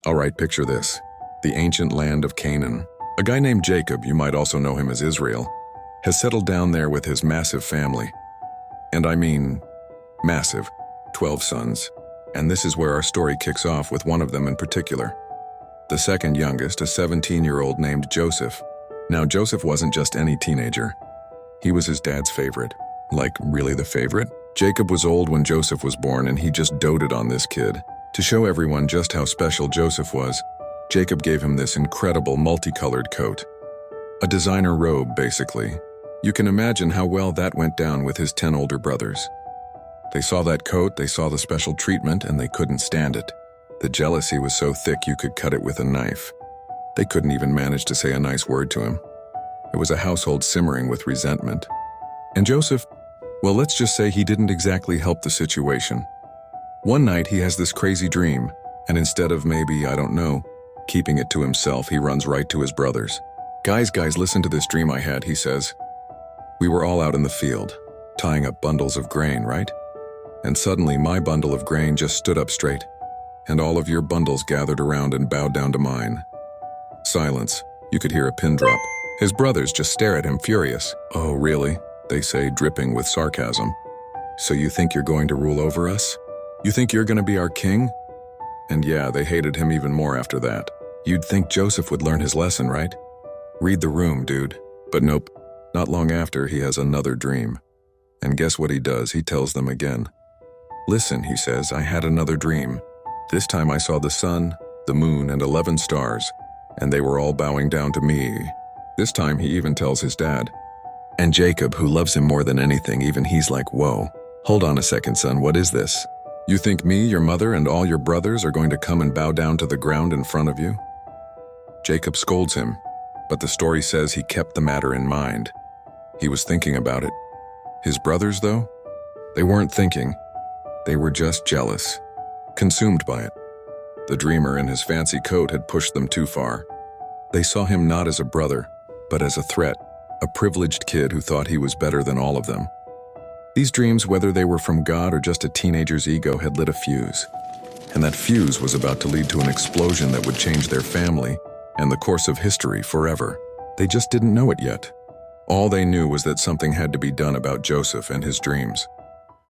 All right, picture this. The ancient land of Canaan. A guy named Jacob, you might also know him as Israel, has settled down there with his massive family. And I mean, massive. 12 sons. And this is where our story kicks off with one of them in particular. The second youngest, a 17-year-old named Joseph. Now, Joseph wasn't just any teenager. He was his dad's favorite. Like, really the favorite? Jacob was old when Joseph was born, and he just doted on this kid. To show everyone just how special Joseph was, Jacob gave him this incredible multicolored coat. A designer robe, basically. You can imagine how well that went down with his 10 older brothers. They saw that coat, they saw the special treatment, and they couldn't stand it. The jealousy was so thick you could cut it with a knife. They couldn't even manage to say a nice word to him. It was a household simmering with resentment. And Joseph, well, let's just say he didn't exactly help the situation. One night he has this crazy dream, and instead of maybe, I don't know, keeping it to himself, he runs right to his brothers. Guys, listen to this dream I had, he says. We were all out in the field, tying up bundles of grain, right? And suddenly my bundle of grain just stood up straight, and all of your bundles gathered around and bowed down to mine. Silence. You could hear a pin drop. His brothers just stare at him furious. Oh, really? They say, dripping with sarcasm. So you think you're going to rule over us? You think you're going to be our king? And yeah, they hated him even more after that. You'd think Joseph would learn his lesson, right? Read the room, dude. But nope. Not long after, he has another dream. And guess what he does? He tells them again. Listen, he says, I had another dream. This time I saw the sun, the moon, and 11 stars, and they were all bowing down to me. This time he even tells his dad. And Jacob, who loves him more than anything, even he's like, whoa, hold on a second, son, what is this? You think me, your mother, and all your brothers are going to come and bow down to the ground in front of you? Jacob scolds him, but the story says he kept the matter in mind. He was thinking about it. His brothers, though? They weren't thinking. They were just jealous, consumed by it. The dreamer in his fancy coat had pushed them too far. They saw him not as a brother, but as a threat, a privileged kid who thought he was better than all of them. These dreams, whether they were from God or just a teenager's ego, had lit a fuse. And that fuse was about to lead to an explosion that would change their family and the course of history forever. They just didn't know it yet. All they knew was that something had to be done about Joseph and his dreams.